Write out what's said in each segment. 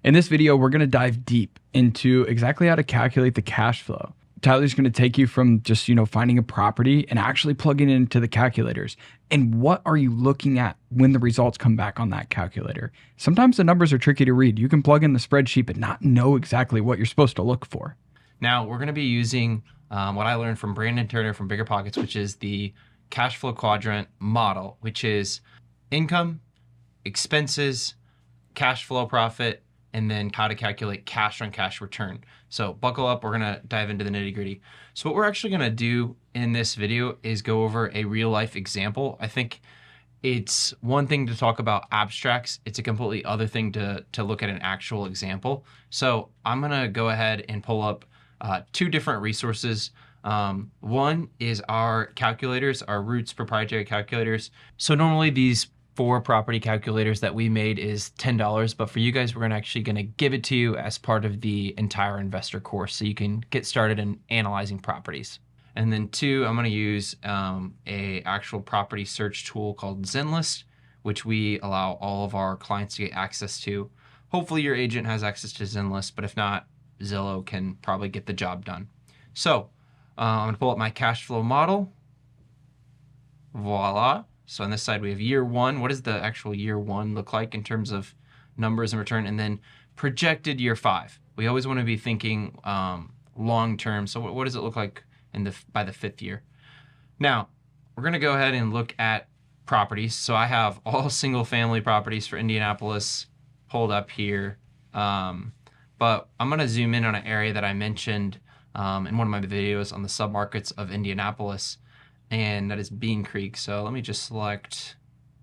In this video, we're going to dive deep into exactly how to calculate the cash flow. Tyler's going to take you from just, finding a property and actually plugging it into the calculators. And what are you looking at when the results come back on that calculator? Sometimes the numbers are tricky to read. You can plug in the spreadsheet but not know exactly what you're supposed to look for. Now, we're going to be using what I learned from Brandon Turner from Bigger Pockets, which is the cash flow quadrant model, which is income, expenses, cash flow profit, and then how to calculate cash on cash return. So buckle up, we're gonna dive into the nitty gritty. So what we're actually gonna do in this video is go over a real life example. I think it's one thing to talk about abstracts. It's a completely other thing to look at an actual example. So I'm gonna go ahead and pull up two different resources. One is our calculators, our Roots proprietary calculators. So normally these 4 property calculators that we made is $10, but for you guys, we're actually gonna give it to you as part of the entire investor course so you can get started in analyzing properties. And then 2, I'm gonna use a actual property search tool called Zenlist, which we allow all of our clients to get access to. Hopefully your agent has access to Zenlist, but if not, Zillow can probably get the job done. So I'm gonna pull up my cash flow model. Voila. So on this side, we have year 1. What does the actual year 1 look like in terms of numbers and return? And then projected year 5. We always want to be thinking long term. So what does it look like by the 5th year? Now, we're going to go ahead and look at properties. So I have all single family properties for Indianapolis pulled up here. But I'm going to zoom in on an area that I mentioned in one of my videos on the submarkets of Indianapolis, and that is Bean Creek. So let me just select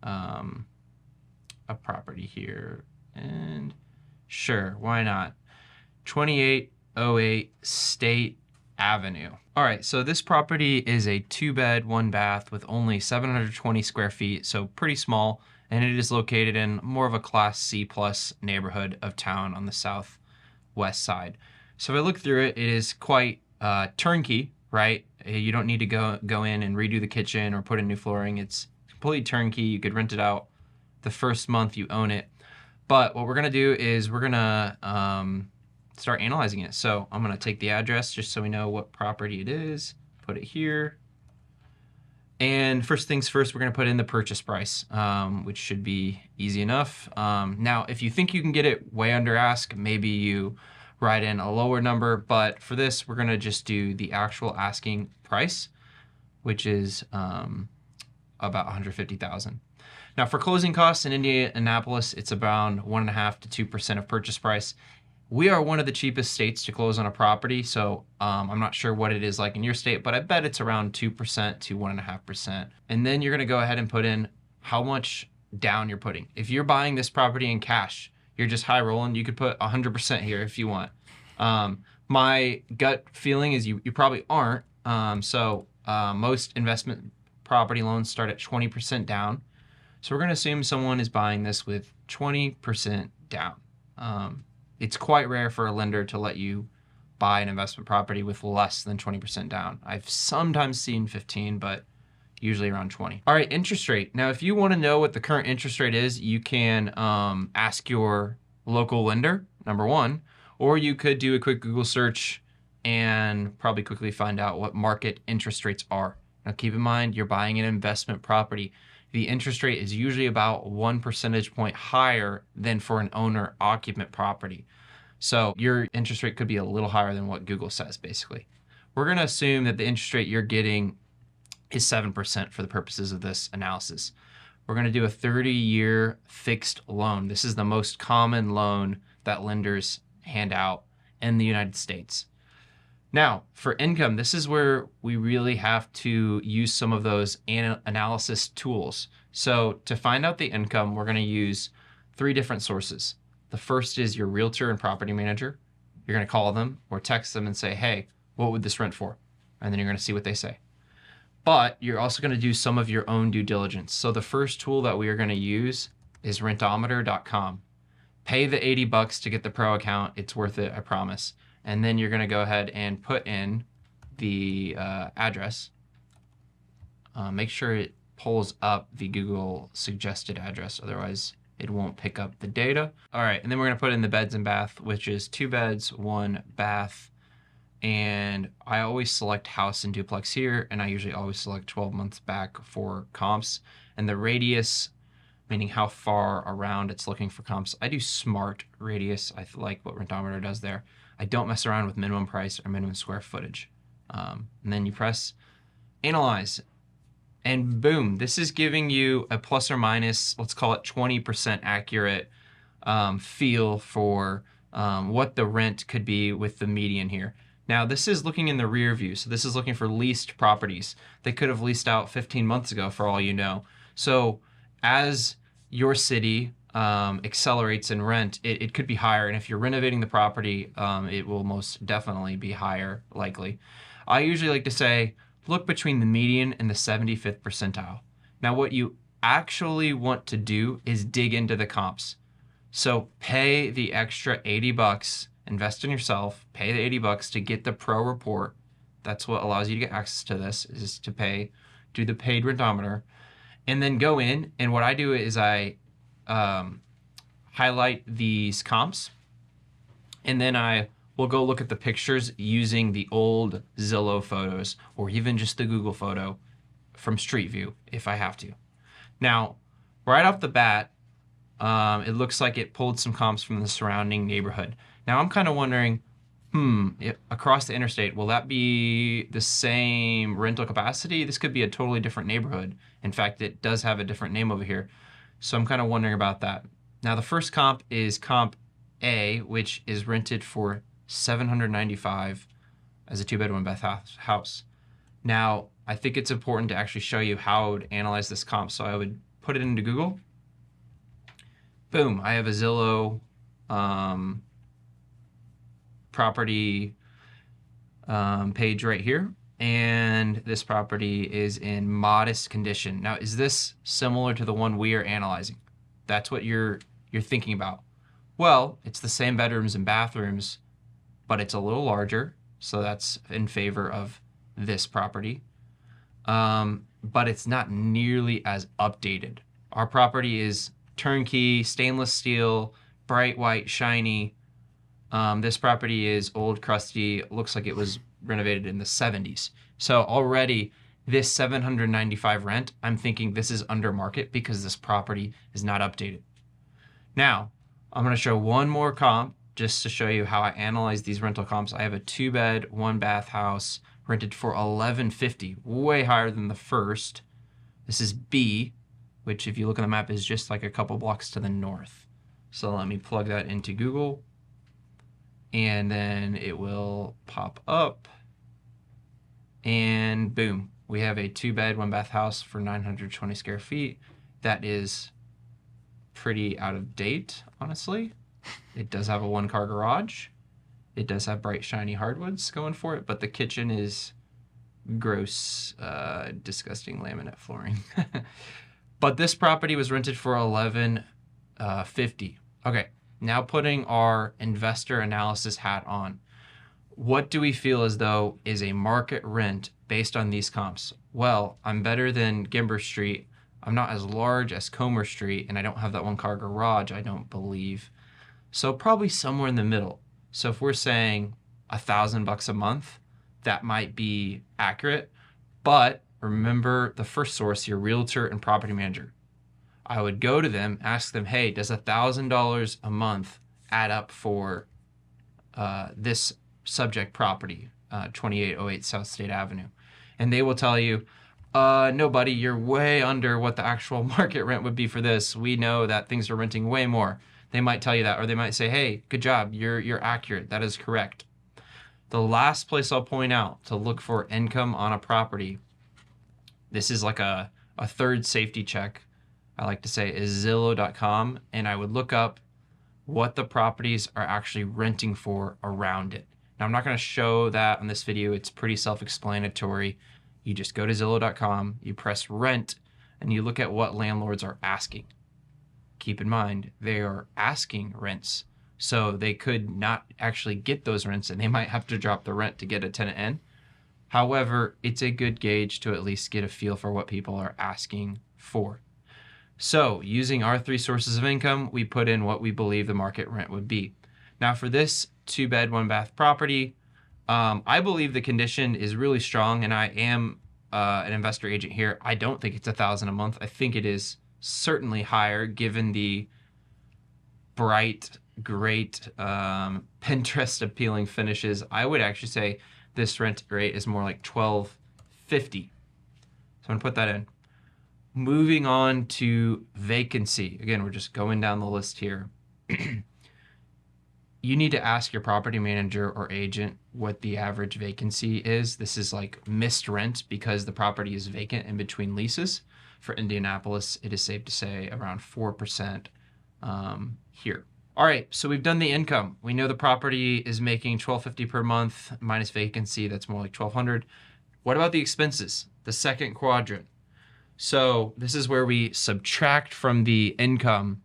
a property here, and sure, why not? 2808 State Avenue. All right, so this property is a 2-bed, 1-bath with only 720 square feet, so pretty small, and it is located in more of a Class C plus neighborhood of town on the southwest side. So if I look through it, it is quite turnkey, right? You don't need to go in and redo the kitchen or put in new flooring. It's completely turnkey. You could rent it out the first month you own it. But what we're gonna do is we're gonna start analyzing it. So I'm gonna take the address just so we know what property it is, put it here. And first things first, we're gonna put in the purchase price, which should be easy enough. Now, if you think you can get it way under ask, maybe you write in a lower number, but for this, we're gonna just do the actual asking price, which is about $150,000. Now for closing costs in Indianapolis, it's around 1.5% to 2% of purchase price. We are one of the cheapest states to close on a property, so I'm not sure what it is like in your state, but I bet it's around 2% to 1.5%. And then you're gonna go ahead and put in how much down you're putting. If you're buying this property in cash, you're just high rolling, you could put 100% here if you want. My gut feeling is you probably aren't. Most investment property loans start at 20% down. So we're going to assume someone is buying this with 20% down. It's quite rare for a lender to let you buy an investment property with less than 20% down. I've sometimes seen 15, but usually around 20. All right, interest rate. Now, if you want to know what the current interest rate is, you can ask your local lender, number 1, or you could do a quick Google search and probably quickly find out what market interest rates are. Now, keep in mind, you're buying an investment property. The interest rate is usually about 1 percentage point higher than for an owner-occupant property. So your interest rate could be a little higher than what Google says, basically. We're going to assume that the interest rate you're getting is 7% for the purposes of this analysis. We're going to do a 30-year fixed loan. This is the most common loan that lenders hand out in the United States. Now, for income, this is where we really have to use some of those analysis tools. So to find out the income, we're going to use 3 different sources. The first is your realtor and property manager. You're going to call them or text them and say, hey, what would this rent for? And then you're going to see what they say. But you're also going to do some of your own due diligence. So the first tool that we are going to use is rentometer.com. Pay the $80 to get the pro account. It's worth it, I promise. And then you're going to go ahead and put in the address. Make sure it pulls up the Google suggested address. Otherwise, it won't pick up the data. All right, and then we're gonna put in the beds and bath, which is 2 beds, 1 bath. And I always select house and duplex here, and I usually always select 12 months back for comps. And the radius, meaning how far around it's looking for comps, I do smart radius. I like what Rentometer does there. I don't mess around with minimum price or minimum square footage. And then you press analyze, and boom, this is giving you a plus or minus, let's call it 20% accurate feel for what the rent could be with the median here. Now, this is looking in the rear view, so this is looking for leased properties. They could have leased out 15 months ago for all you know. So as your city accelerates in rent, it could be higher. And if you're renovating the property, it will most definitely be higher, likely. I usually like to say, look between the median and the 75th percentile. Now, what you actually want to do is dig into the comps. So pay the extra 80 bucks, invest in yourself, pay the 80 bucks to get the pro report. That's what allows you to get access to this, is to pay, do the paid Rentometer, and then go in. And what I do is I highlight these comps, and then I will go look at the pictures using the old Zillow photos or even just the Google photo from Street View if I have to. Now, right off the bat, it looks like it pulled some comps from the surrounding neighborhood. Now I'm kind of wondering, across the interstate, will that be the same rental capacity? This could be a totally different neighborhood. In fact, it does have a different name over here. So I'm kind of wondering about that. Now the first comp is comp A, which is rented for $795 as a 2-bed 1-bath house. Now, I think it's important to actually show you how to analyze this comp. So I would put it into Google. Boom, I have a Zillow property page right here. And this property is in modest condition. Now, is this similar to the one we are analyzing? That's what you're thinking about. Well, it's the same bedrooms and bathrooms, but it's a little larger. So that's in favor of this property. But it's not nearly as updated. Our property is turnkey, stainless steel, bright white, shiny. This property is old, crusty. Looks like it was renovated in the 70s. So already this $795 rent, I'm thinking this is under market because this property is not updated. Now, I'm going to show one more comp just to show you how I analyze these rental comps. I have a 2-bed, 1-bath house rented for $1,150, way higher than the first. This is B, which if you look on the map is just like a couple blocks to the north. So let me plug that into Google, and then it will pop up, and boom, we have a 2-bed, 1-bath house for 920 square feet. That is pretty out of date, honestly. It does have a 1-car garage. It does have bright, shiny hardwoods going for it, but the kitchen is gross, disgusting laminate flooring. But this property was rented for $1,150. Okay, now putting our investor analysis hat on. What do we feel as though is a market rent based on these comps? Well, I'm better than Gimber Street. I'm not as large as Comer Street, and I don't have that 1-car garage, I don't believe. So probably somewhere in the middle. So if we're saying $1,000 a month, that might be accurate. But remember the first source, your realtor and property manager. I would go to them, ask them, hey, does $1,000 a month add up for this subject property, 2808 South State Avenue? And they will tell you, no, buddy, you're way under what the actual market rent would be for this. We know that things are renting way more. They might tell you that, or they might say, hey, good job, you're accurate. That is correct. The last place I'll point out to look for income on a property, this is like a third safety check, I like to say, is Zillow.com, and I would look up what the properties are actually renting for around it. Now, I'm not going to show that on this video. It's pretty self-explanatory. You just go to Zillow.com, you press rent, and you look at what landlords are asking. Keep in mind, they are asking rents, so they could not actually get those rents, and they might have to drop the rent to get a tenant in. However, it's a good gauge to at least get a feel for what people are asking for. So using our 3 sources of income, we put in what we believe the market rent would be. Now for this 2-bed, 1-bath property, I believe the condition is really strong, and I am an investor agent here. I don't think it's $1,000 a month. I think it is certainly higher given the bright, great, Pinterest appealing finishes. I would actually say this rent rate is more like $1,250. So I'm gonna put that in. Moving on to vacancy. Again, we're just going down the list here. You need to ask your property manager or agent what the average vacancy is. This is like missed rent because the property is vacant in between leases. For Indianapolis, it is safe to say around 4% here. All right, so we've done the income. We know the property is making $1,250 per month minus vacancy. That's more like $1,200. What about the expenses? The second quadrant. So this is where we subtract from the income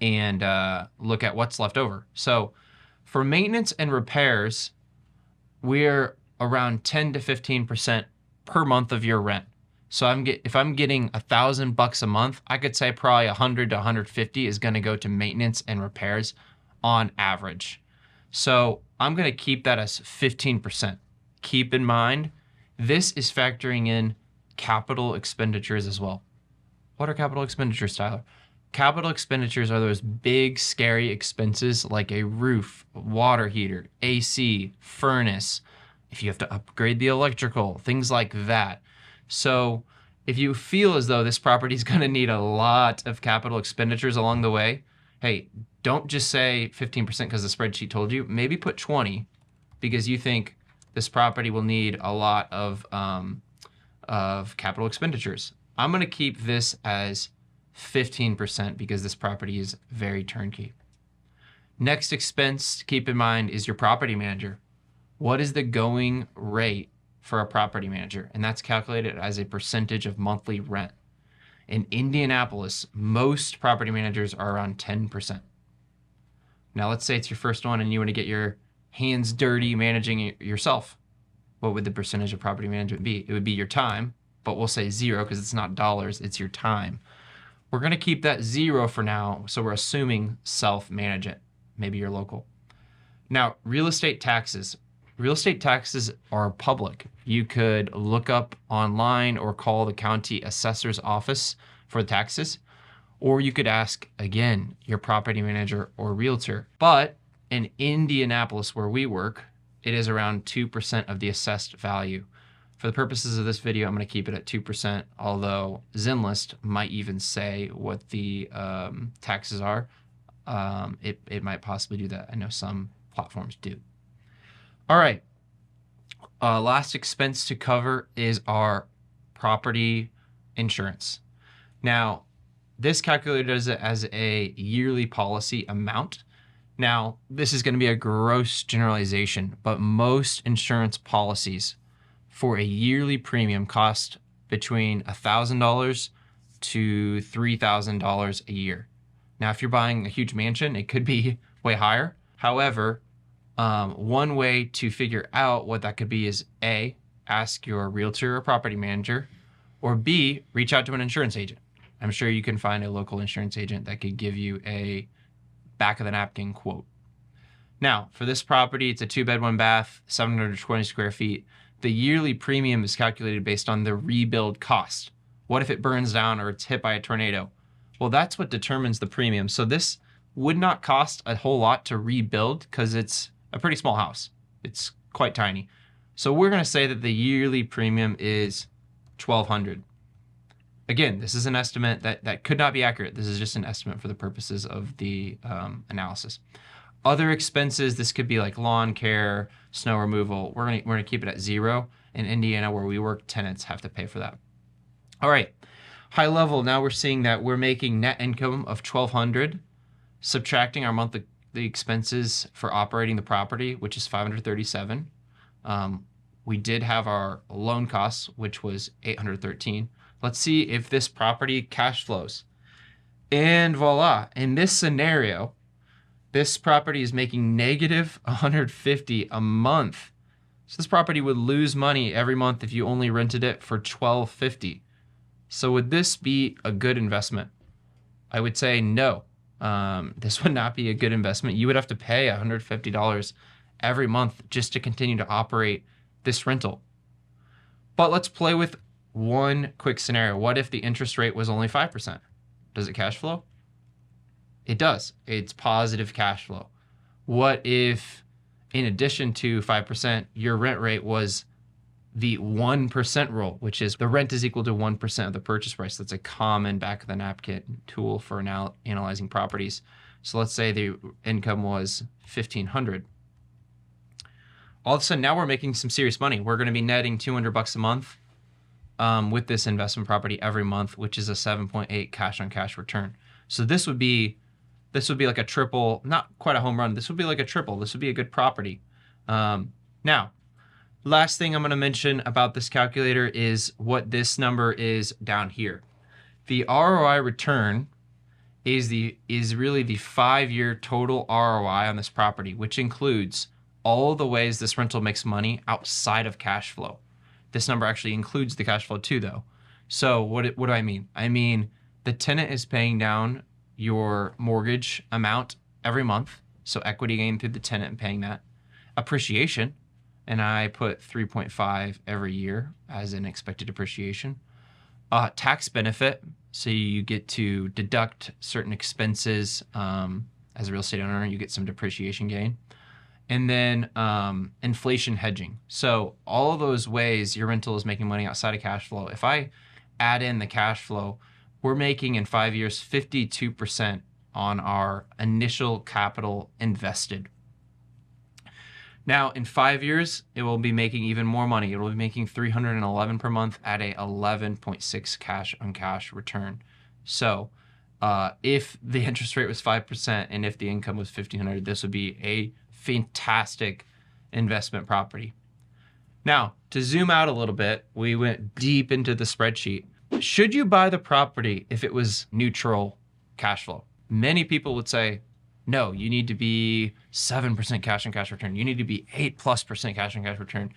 and look at what's left over. So for maintenance and repairs, we're around 10 to 15% per month of your rent. So if I'm getting $1,000 a month, I could say probably 100 to 150 is going to go to maintenance and repairs on average. So I'm going to keep that as 15%. Keep in mind, this is factoring in capital expenditures as well. What are capital expenditures, Tyler? Capital expenditures are those big, scary expenses like a roof, water heater, AC, furnace, if you have to upgrade the electrical, things like that. So if you feel as though this property is going to need a lot of capital expenditures along the way, hey, don't just say 15% because the spreadsheet told you. Maybe put 20 because you think this property will need a lot of capital expenditures. I'm going to keep this as 15% because this property is very turnkey. Next expense to keep in mind is your property manager. What is the going rate for a property manager? And that's calculated as a percentage of monthly rent. In Indianapolis, most property managers are around 10%. Now let's say it's your first one and you want to get your hands dirty managing it yourself. What would the percentage of property management be? It would be your time, but we'll say 0 because it's not dollars, it's your time. We're going to keep that 0 for now, so we're assuming self-manage it. Maybe you're local. Now, real estate taxes. Real estate taxes are public. You could look up online or call the county assessor's office for the taxes, or you could ask, again, your property manager or realtor. But in Indianapolis, where we work, it is around 2% of the assessed value. For the purposes of this video, I'm going to keep it at 2%, although Zenlist might even say what the taxes are. It might possibly do that. I know some platforms do. All right. Last expense to cover is our property insurance. Now, this calculated as a yearly policy amount. Now, this is going to be a gross generalization, but most insurance policies for a yearly premium cost between $1,000 to $3,000 a year. Now, if you're buying a huge mansion, it could be way higher. However, one way to figure out what that could be is A, ask your realtor or property manager, or B, reach out to an insurance agent. I'm sure you can find a local insurance agent that could give you a back of the napkin quote. Now, for this property, it's a 2-bed, 1-bath, 720 square feet. The yearly premium is calculated based on the rebuild cost. What if it burns down or it's hit by a tornado? Well, that's what determines the premium. So this would not cost a whole lot to rebuild because it's a pretty small house. It's quite tiny. So we're going to say that the yearly premium is $1,200. Again, this is an estimate that could not be accurate. This is just an estimate for the purposes of the analysis. Other expenses, this could be like lawn care, snow removal. We're gonna keep it at 0. In Indiana, where we work, tenants have to pay for that. All right, high level. Now we're seeing that we're making net income of $1,200, subtracting our monthly expenses for operating the property, which is $537. We did have our loan costs, which was $813. Let's see if this property cash flows. And voila, in this scenario, this property is making negative $150 a month. So this property would lose money every month if you only rented it for $1,250. So would this be a good investment? I would say no. This would not be a good investment. You would have to pay $150 every month just to continue to operate this rental. But let's play with one quick scenario. What if the interest rate was only 5%? Does it cash flow? It does. It's positive cash flow. What if, in addition to 5%, your rent rate was the 1% rule, which is the rent is equal to 1% of the purchase price? That's a common back of the napkin tool for analyzing properties. So let's say the income was $1,500. All of a sudden, now we're making some serious money. We're going to be netting $200 a month with this investment property every month, which is a 7.8 cash on cash return. So this would be like a triple, not quite a home run. This would be like a triple. This would be a good property. Now, last thing I'm going to mention about this calculator is what this number is down here. The ROI return is really the 5-year total ROI on this property, which includes all the ways this rental makes money outside of cash flow. This number actually includes the cash flow too, though. So what do I mean? I mean, the tenant is paying down your mortgage amount every month. So equity gain through the tenant and paying that. Appreciation, and I put 3.5 every year as an expected depreciation. Tax benefit, so you get to deduct certain expenses as a real estate owner. You get some depreciation gain. And then inflation hedging. So all of those ways your rental is making money outside of cash flow. If I add in the cash flow, we're making in 5 years 52% on our initial capital invested. Now, in 5 years, it will be making even more money. It will be making $311 per month at a 11.6 cash on cash return. So if the interest rate was 5% and if the income was $1,500, this would be a fantastic investment property. Now, to zoom out a little bit, we went deep into the spreadsheet. Should you buy the property if it was neutral cash flow? Many people would say, no, you need to be 7% cash on cash return. You need to be 8+% cash on cash return.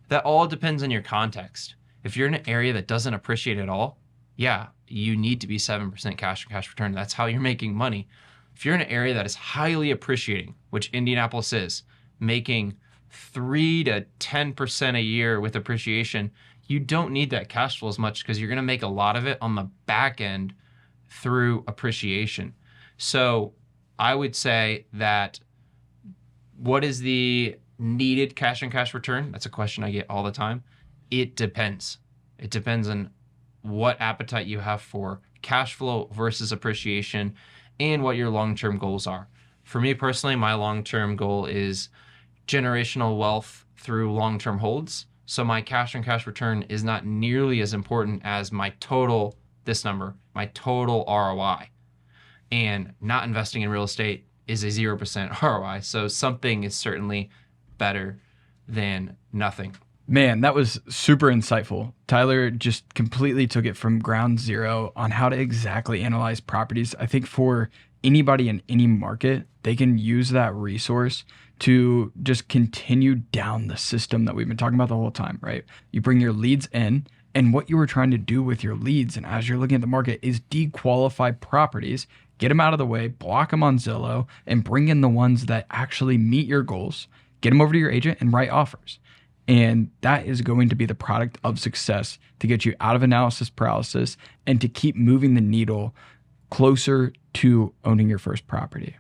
That all depends on your context. If you're in an area that doesn't appreciate at all, yeah, you need to be 7% cash on cash return. That's how you're making money. If you're in an area that is highly appreciating, which Indianapolis is, making 3 to 10% a year with appreciation, you don't need that cash flow as much because you're going to make a lot of it on the back end through appreciation. So I would say that what is the needed cash on cash return? That's a question I get all the time. It depends. It depends on what appetite you have for cash flow versus appreciation and what your long-term goals are. For me personally, my long-term goal is generational wealth through long-term holds. So my cash on cash return is not nearly as important as my total, this number, my total ROI. And not investing in real estate is a 0% ROI. So something is certainly better than nothing. Man, that was super insightful. Tyler just completely took it from ground zero on how to exactly analyze properties. I think for anybody in any market, they can use that resource to just continue down the system that we've been talking about the whole time, right? You bring your leads in, and what you were trying to do with your leads, and as you're looking at the market, is dequalify properties, get them out of the way, block them on Zillow, and bring in the ones that actually meet your goals, get them over to your agent and write offers. And that is going to be the product of success to get you out of analysis paralysis and to keep moving the needle closer to owning your first property.